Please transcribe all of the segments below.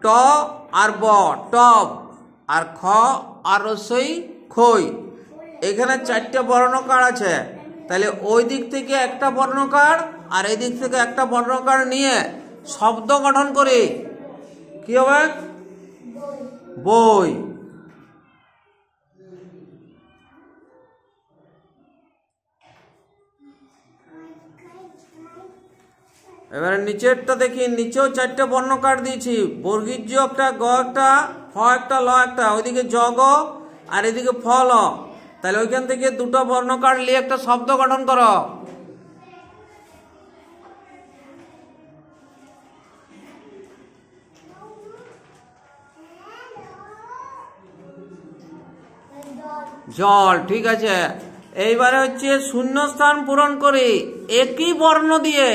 ট আর ব টব, আর খ আর রসই খই। এখানে 4টে বর্ণকার আছে, তাহলে ওই দিক থেকে একটা বর্ণকার আর এই দিক থেকে একটা বর্ণকার নিয়ে শব্দ গঠন করে কি হবে? বই। এবারে নিচেরটা দেখি, নিচেও 4টে বর্ণকার দিয়েছি, বর্গীজ একটা, গ একটা, ফ একটা, ল একটা, ওইদিকে জ গ আর এদিকে ফ ল। তাহলে ওইখান থেকে দুটো বর্ণকার নিয়ে একটা শব্দ গঠন করো। জল, ঠিক আছে। এইবারে হচ্ছে শূন্যস্থান পূরণ করে একই বর্ণ দিয়ে,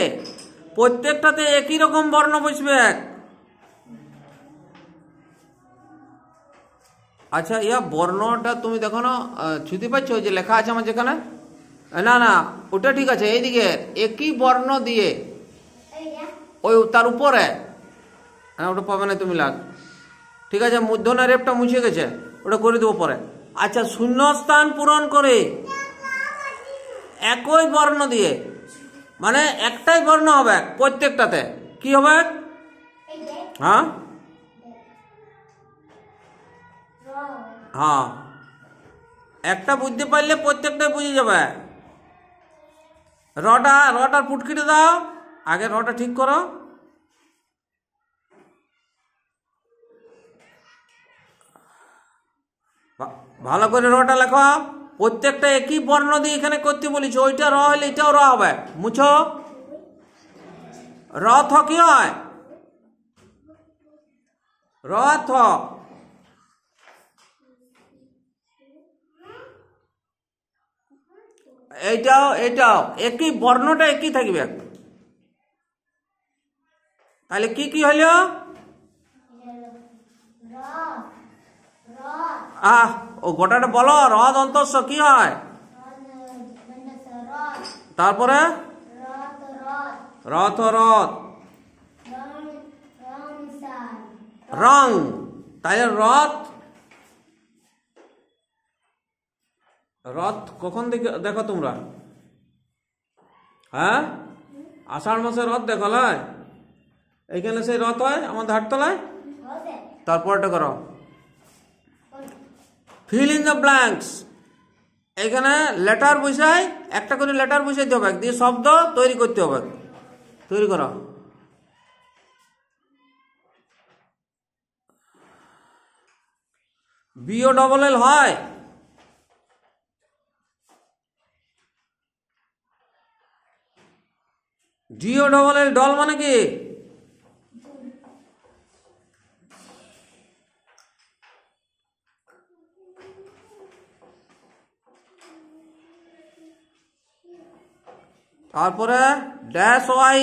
প্রত্যেকটাতে একই রকম বর্ণ বসবে। আচ্ছা, ইয়া বর্ণটা তুমি দেখো না, ছুটি পাচ্ছ ওই যে লেখা আছে আমার যেখানে? না না, ওটা ঠিক আছে। এইদিকে একই বর্ণ দিয়ে ওই তার উপরে, হ্যাঁ ওটা পাবে না তুমি লাগ, ঠিক আছে। মূর্ধন্য রেপটা মুছে গেছে, ওটা করে দেবো পরে। আচ্ছা, শূন্যস্থান পূরণ করে একই বর্ণ দিয়ে, মানে একটাই বর্ণ হবে প্রত্যেকটাতে, কি হবে? হ্যাঁ হ্যাঁ, একটা বুঝতে পারলে প্রত্যেকটাই বুঝে যাবে। রটা ফুটকিটে দাও, আগে রটা ঠিক করো। ভালো করে রটা লেখো, প্রত্যেকটা একই বর্ণ দিয়ে এখানে করতে বলেছি। ওইটা র হলে এটাও র হবে, মুছো। রথ কি হয়? রথ। এইটাও একই, বর্ণটা একই থাকবে। তাহলে কি কি হলো? ও গোটাটা বলো। রথ অন্তস্ব কি হয়? তারপরে রথ, রথ, রং। তাহলে রথ, রথ কখন দেখো তোমরা? হ্যাঁ, আষাঢ় মাসে রথ দেখো। এইখানে সেই রথ হয় আমাদের হাটতলায়। তারপরটা করো, ফিল ইন দ্য ব্ল্যাঙ্কস। এখানে লেটার বসাই, একটা করে লেটার বসাইতে হবে, দিয়ে শব্দ তৈরি করতে হবে। তৈরি করো। বিও ডবল এল হয়। ডিও ডবল এল, ডল মানে কি? তারপরে ড্যাশ ওয়াই,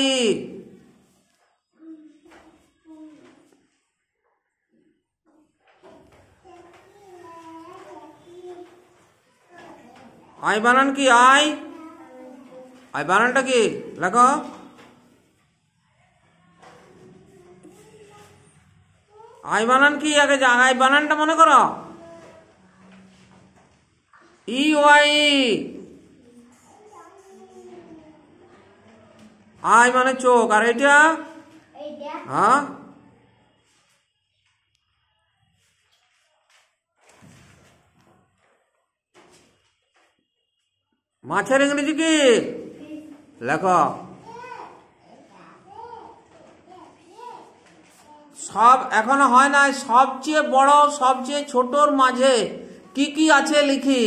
আই বানান কি? আই বানানটা কি লেখো? আই বানান কি? আগে আই বানানটা মনে করো। ই ওয়াই, আই মানে চোখ, আর এটা? হ্যাঁ, মাছের ইংরেজি কি লেখো? সব এখনো হয় নাই। সবচেয়ে বড় সবচেয়ে ছোটর মাঝে কি কি আছে লিখি।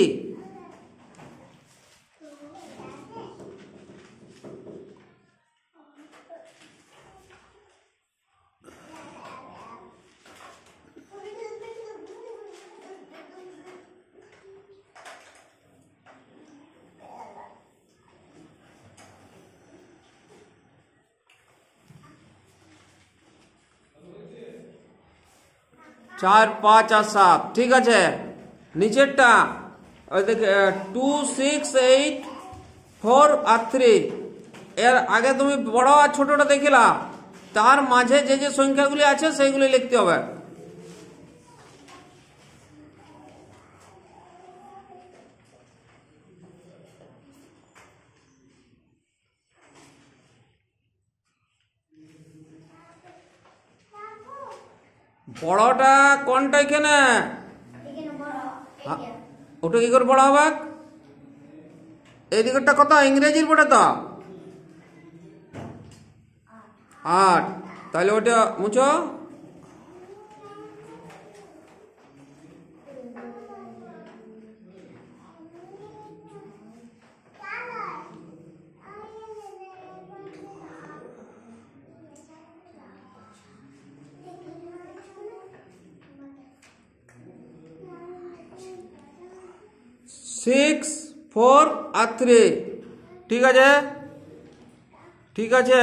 চার, পাঁচ আর সাত, ঠিক আছে। নিচেরটা ওই দেখে 2, 6, 8, 4 আর 3। এর আগে তুমি বড় আর ছোটটা দেখিলা। তার মাঝে যে যে সংখ্যাগুলি আছে সেইগুলি লিখতে হবে। বড়টা কোনটা এখানে? ওটা কি করে বড় হবে? এই দিকেরটা কত? ইংরেজির বোর্ডে তো 8, তাহলে ওটা মুছো। সিক্স, 4 আর 3, ঠিক আছে, ঠিক আছে।